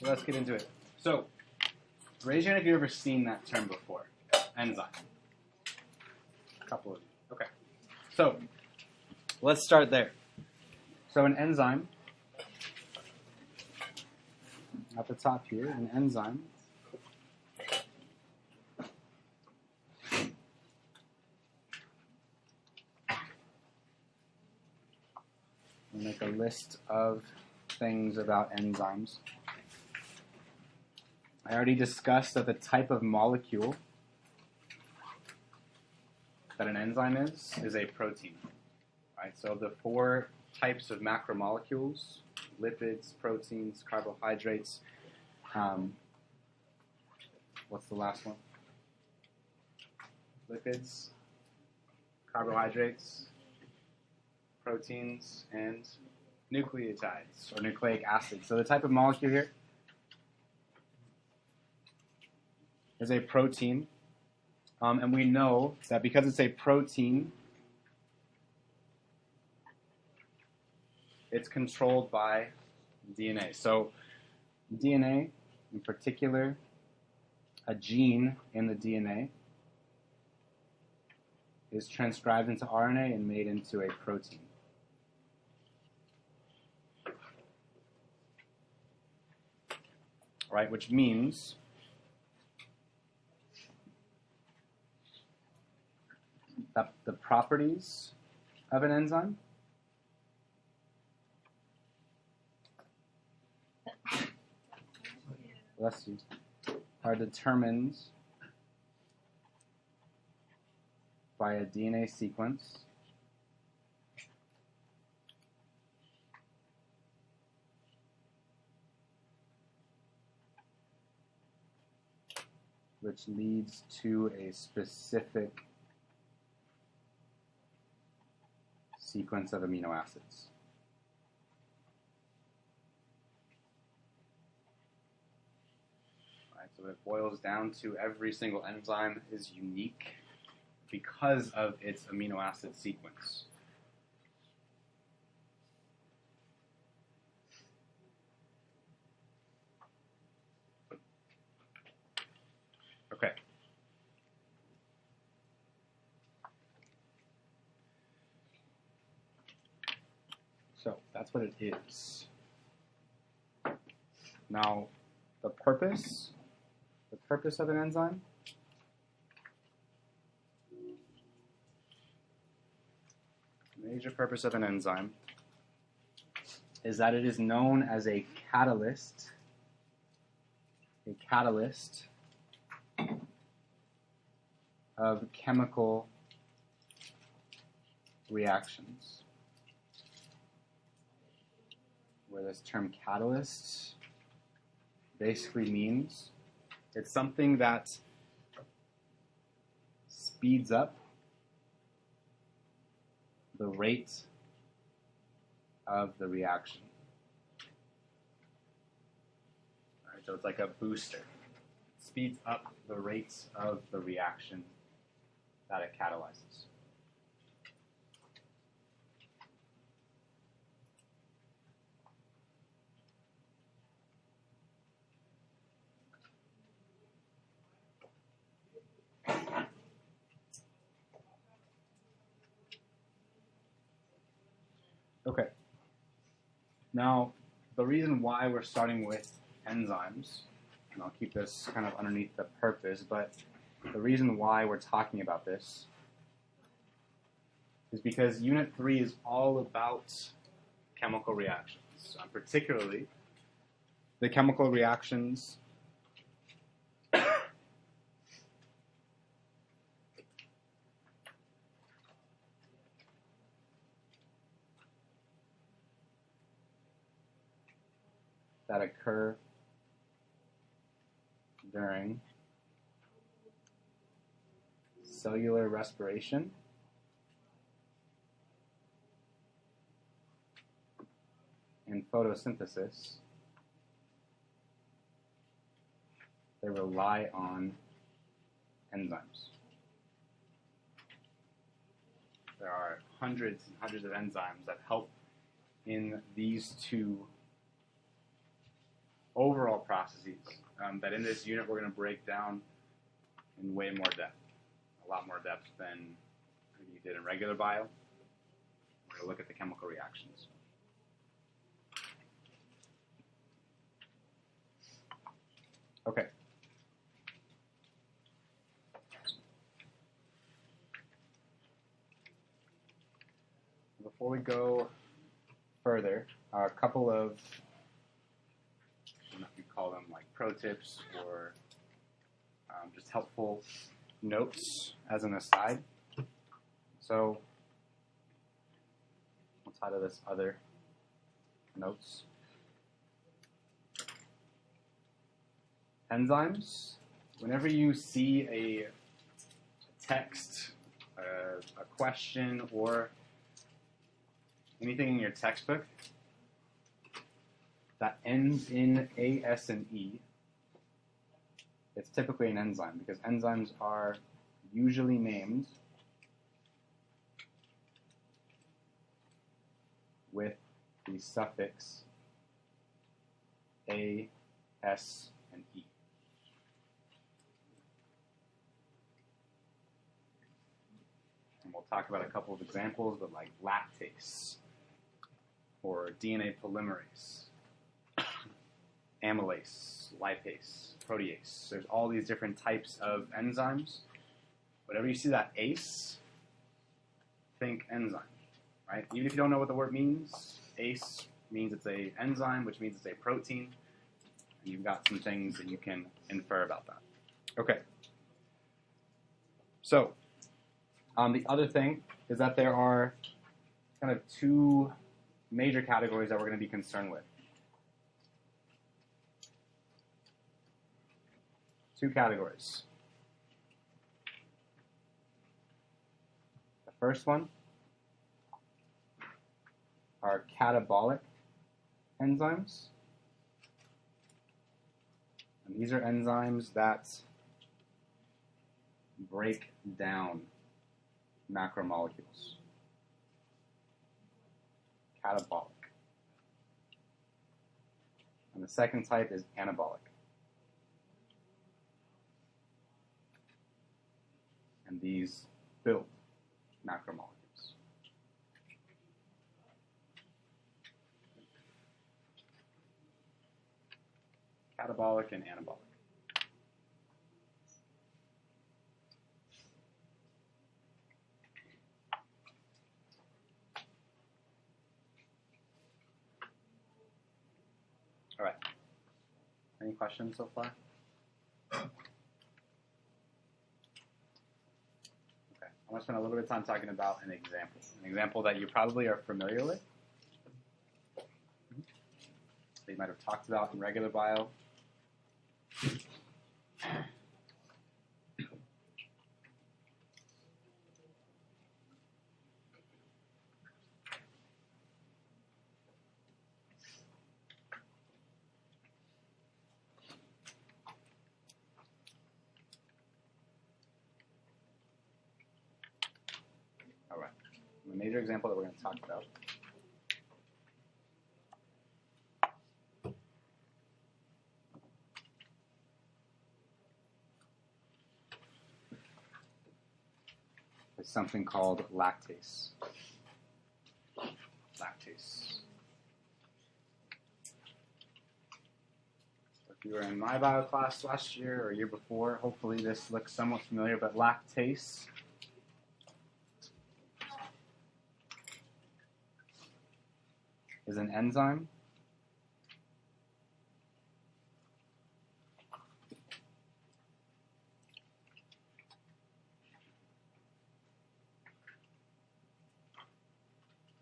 let's get into it. So, raise your hand if you've ever seen that term before. Enzyme. A couple of you. Okay. So, let's start there. So, an enzyme, at the top here, an enzyme we'll make a list of things about enzymes. I already discussed that the type of molecule that an enzyme is a protein. Right? So the four types of macromolecules, lipids, proteins, carbohydrates, what's the last one? Lipids, carbohydrates, proteins, and nucleotides, or nucleic acids. So the type of molecule here is a protein, and we know that because it's a protein, it's controlled by DNA. So DNA, in particular, a gene in the DNA, is transcribed into RNA and made into a protein. Right, which means that the properties of an enzyme are determined by a DNA sequence which leads to a specific sequence of amino acids. Right, so it boils down to every single enzyme is unique because of its amino acid sequence. Okay. So that's what it is. Now, the purpose of an enzyme the major purpose of an enzyme is that it is known as a catalyst of chemical reactions. Where this term catalyst basically means it's something that speeds up the rate of the reaction. All right, so it's like a booster. It speeds up the rates of the reaction that it catalyzes. Okay. Now, the reason why we're starting with enzymes, and I'll keep this kind of underneath the purpose, but the reason why we're talking about this is because Unit 3 is all about chemical reactions, particularly the chemical reactions that occur during cellular respiration and photosynthesis. They rely on enzymes. There are hundreds and hundreds of enzymes that help in these two overall processes that in this unit we're going to break down in way more depth, a lot more depth than you did in regular bio. We're going to look at the chemical reactions. Okay. Before we go further, a couple of, I don't know if you call them like pro tips or just helpful notes as an aside. So, outside of this other notes, enzymes, whenever you see a text, a question, or anything in your textbook that ends in A, S, and E, it's typically an enzyme because enzymes are usually named with the suffix A, S, and E. And we'll talk about a couple of examples, but like lactase, or DNA polymerase, amylase, lipase, protease. There's all these different types of enzymes. Whenever you see that ACE, think enzyme, right? Even if you don't know what the word means, ACE means it's an enzyme, which means it's a protein. And you've got some things that you can infer about that. Okay. So, the other thing is that there are kind of two major categories that we're going to be concerned with. Two categories. The first one are catabolic enzymes. And these are enzymes that break down macromolecules. Catabolic. And the second type is anabolic. And these build macromolecules. Catabolic and anabolic. All right. Any questions so far? Okay. I'm going to spend a little bit of time talking about an example that you probably are familiar with, that you might have talked about in regular bio. All right. The major example that we're going to talk about is something called lactase. Lactase. If you were in my bio class last year or year before, hopefully this looks somewhat familiar, but lactase is an enzyme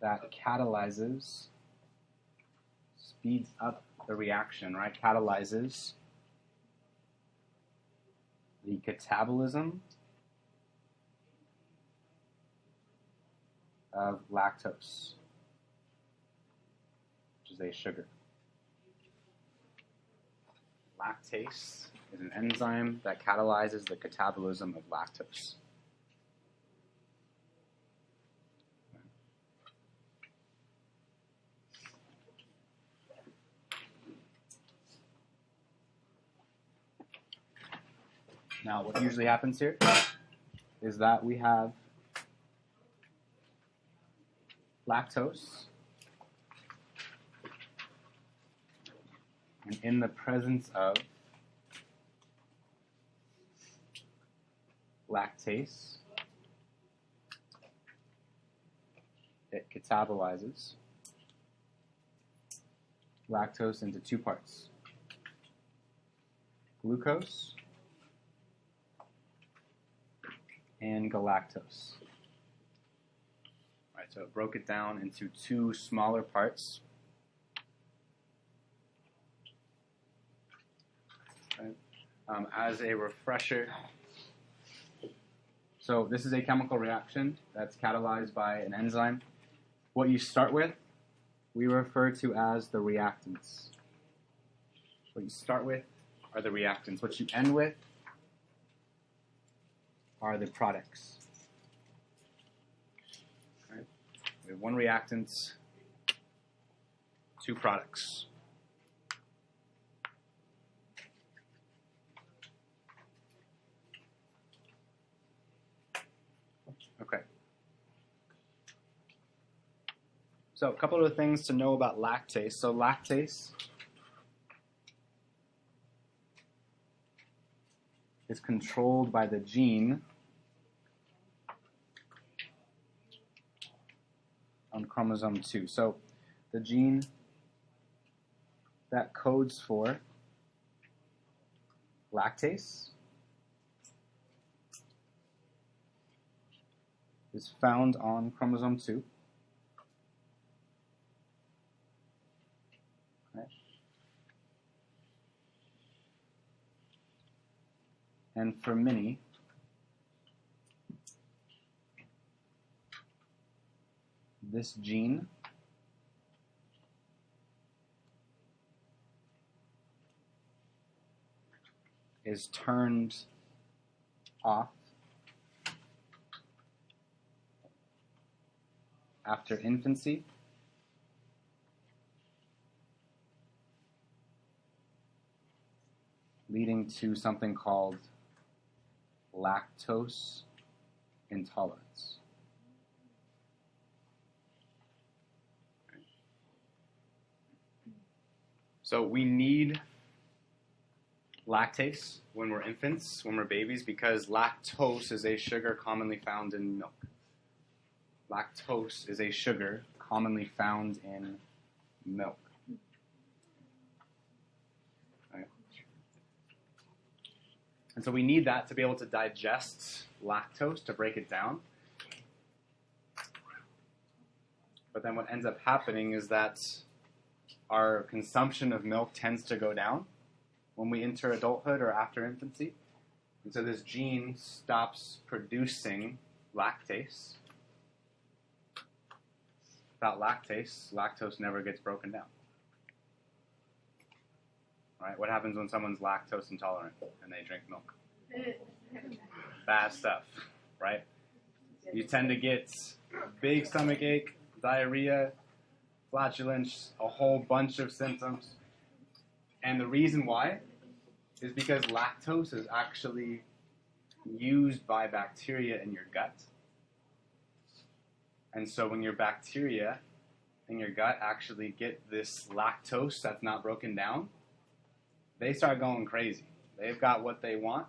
that catalyzes, speeds up the reaction, right? Catalyzes the catabolism of lactose, which is a sugar. Lactase is an enzyme that catalyzes the catabolism of lactose. Now, what usually happens here is that we have lactose, and in the presence of lactase, it catabolizes lactose into two parts: glucose and galactose. All right, so it broke it down into two smaller parts. Right. As a refresher, so this is a chemical reaction that's catalyzed by an enzyme. What you start with, we refer to as the reactants. What you start with are the reactants. What you end with are the products. Right? We have one reactant, two products. Okay. So a couple of things to know about lactase. So lactase is controlled by the gene on chromosome 2. So the gene that codes for lactase is found on chromosome 2. Okay. And for many, this gene is turned off after infancy, leading to something called lactose intolerance. So we need lactase when we're infants, when we're babies, because lactose is a sugar commonly found in milk. Lactose is a sugar commonly found in milk. Right. And so we need that to be able to digest lactose, to break it down. But then what ends up happening is that our consumption of milk tends to go down when we enter adulthood or after infancy. And so this gene stops producing lactase. Without lactase, lactose never gets broken down. Right? What happens when someone's lactose intolerant and they drink milk? Bad stuff, right? You tend to get big stomach ache, diarrhea, flatulence, a whole bunch of symptoms. And the reason why is because lactose is actually used by bacteria in your gut. And so when your bacteria in your gut actually get this lactose that's not broken down, they start going crazy. They've got what they want,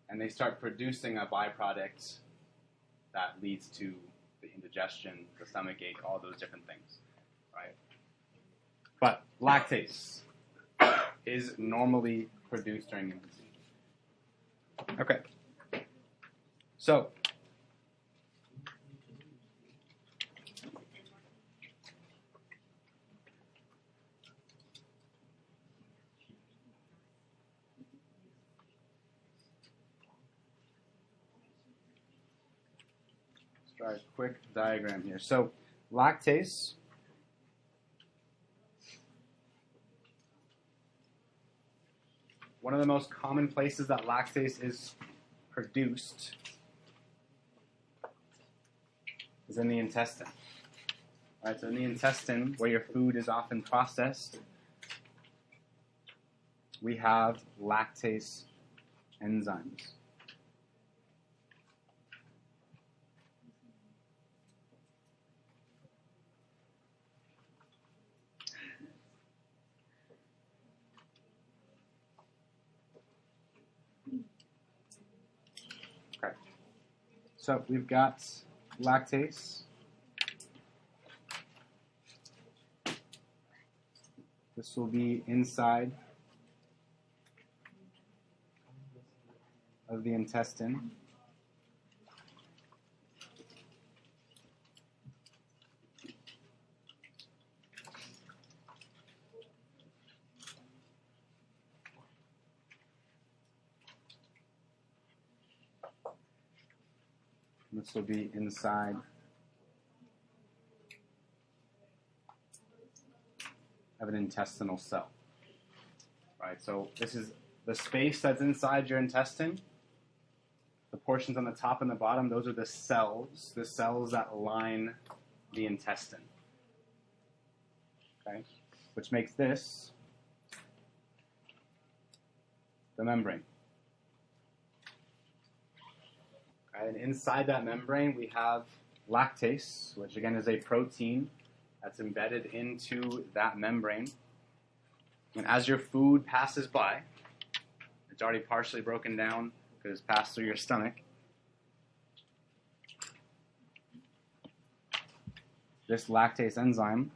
and they start producing a byproduct that leads to the indigestion, the stomach ache, all those different things, right? But lactase is normally produced during infancy. Okay. So, let's try a quick diagram here. So, lactase one of the most common places that lactase is produced is in the intestine. Right, so in the intestine, where your food is often processed, we have lactase Enzymes. Okay. So we've got lactase. This will be inside of the intestine. This will be inside of an intestinal cell. Right, so this is the space that's inside your intestine. The portions on the top and the bottom, those are the cells that line the intestine. Okay, which makes this the membrane. Okay, and inside that membrane, we have lactase, which again is a protein that's embedded into that membrane. And as your food passes by, it's already partially broken down because it's passed through your stomach. This lactase enzyme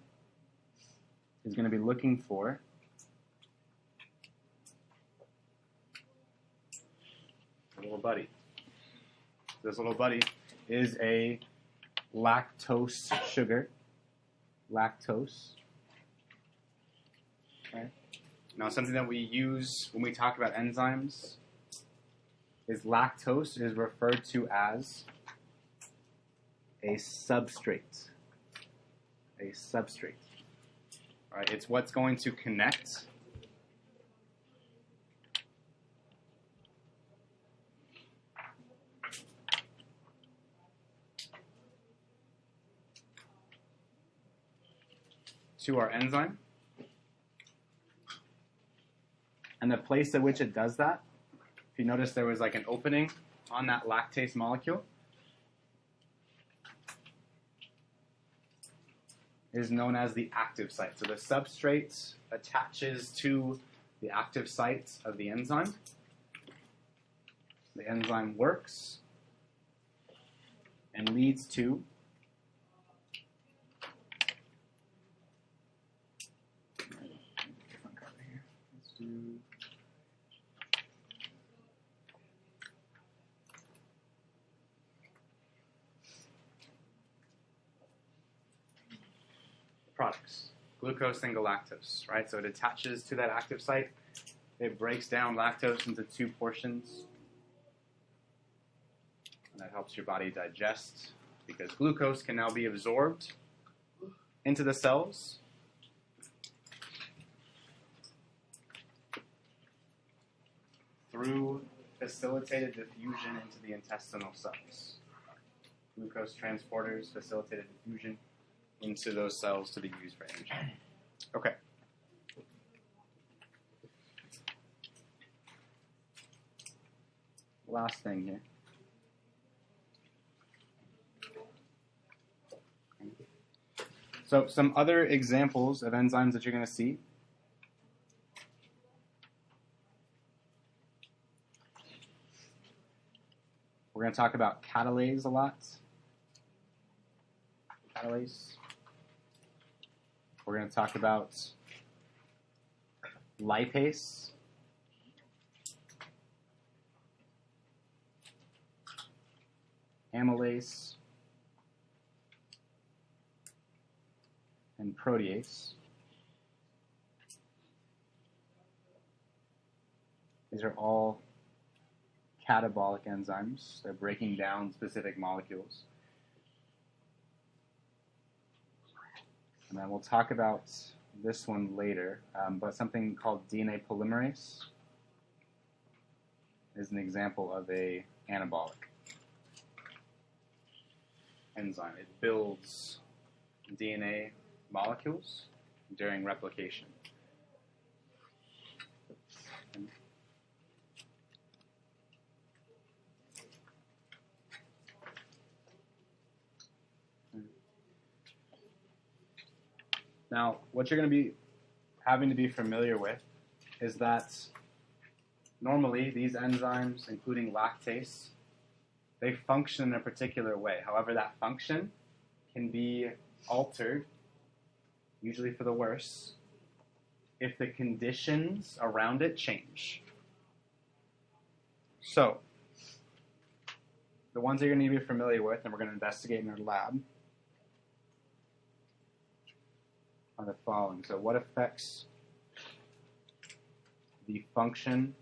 is going to be looking for a little buddy. This little buddy is a lactose sugar. Lactose. Okay. Now, something that we use when we talk about enzymes is lactose is referred to as a substrate. A substrate. All right, it's what's going to connect to our enzyme. And the place at which it does that, if you notice there was like an opening on that lactase molecule, is known as the active site. So the substrate attaches to the active site of the enzyme. The enzyme works and leads to products, glucose and galactose, right? So it attaches to that active site. It breaks down lactose into two portions. And that helps your body digest because glucose can now be absorbed into the cells. Through facilitated diffusion into the intestinal cells. Glucose transporters facilitated diffusion into those cells to be used for energy. Okay. Last thing here. So some other examples of enzymes that you're going to see. We're going to talk about catalase a lot. Catalase. We're going to talk about lipase. Amylase. And protease. These are all catabolic enzymes. They're breaking down specific molecules. And then we'll talk about this one later, but something called DNA polymerase is an example of a anabolic enzyme. It builds DNA molecules during replication. Now, what you're going to be having to be familiar with is that normally these enzymes, including lactase, they function in a particular way. However, that function can be altered, usually for the worse, if the conditions around it change. So, the ones that you're going to be familiar with, and we're going to investigate in our lab, are the following. So, what affects the function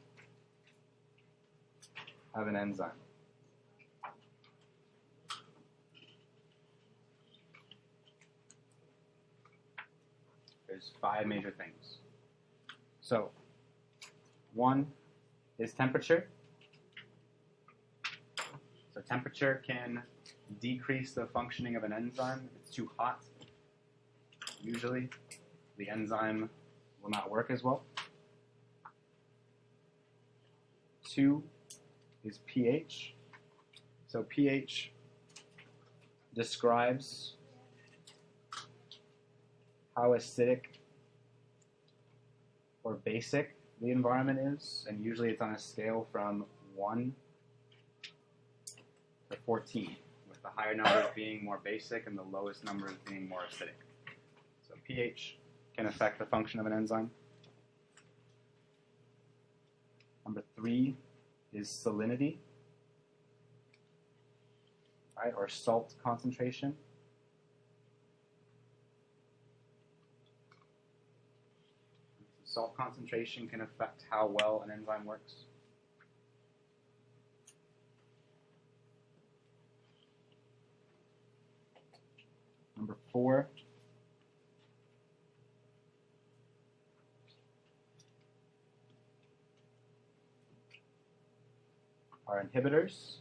of an enzyme? There's 5 major things. So, 1 is temperature. So temperature can decrease the functioning of an enzyme. If it's too hot, usually the enzyme will not work as well. 2 is pH. So pH describes how acidic or basic the environment is, and usually it's on a scale from 1 to 14, with the higher numbers being more basic and the lowest numbers being more acidic. So pH can affect the function of an enzyme. Number 3 is salinity, right, or salt concentration. Salt concentration can affect how well an enzyme works. Number 4 are inhibitors.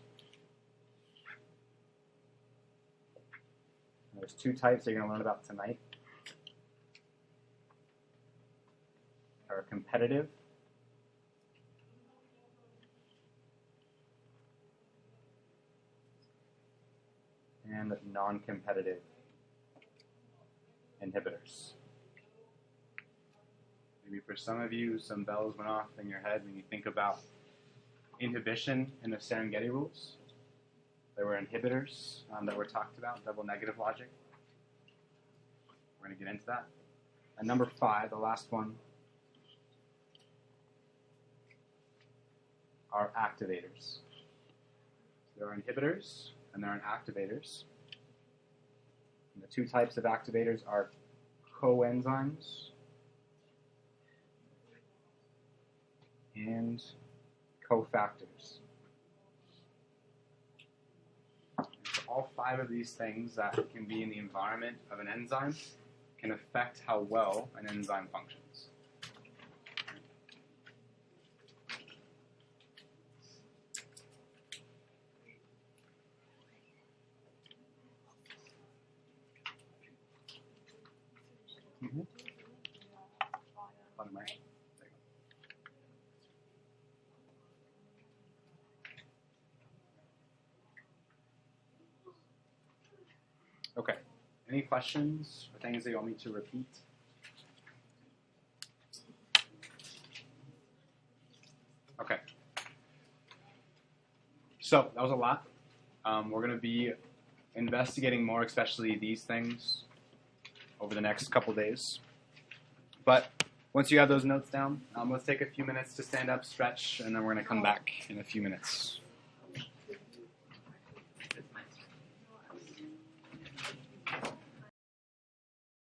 There's 2 types that you're going to learn about tonight. Are competitive and non-competitive inhibitors. Maybe for some of you, some bells went off in your head when you think about inhibition in the Serengeti rules. There were inhibitors that were talked about, double negative logic. We're going to get into that. And number 5, the last one, are activators. There are inhibitors and there are activators. And the 2 types of activators are coenzymes and cofactors. So all 5 of these things that can be in the environment of an enzyme can affect how well an enzyme functions. Mm-hmm. Okay. Any questions or things that you want me to repeat? Okay. So that was a lot. We're going to be investigating more, especially these things, over the next couple days. But once you have those notes down, let's take a few minutes to stand up, stretch, and then we're going to come back in a few minutes.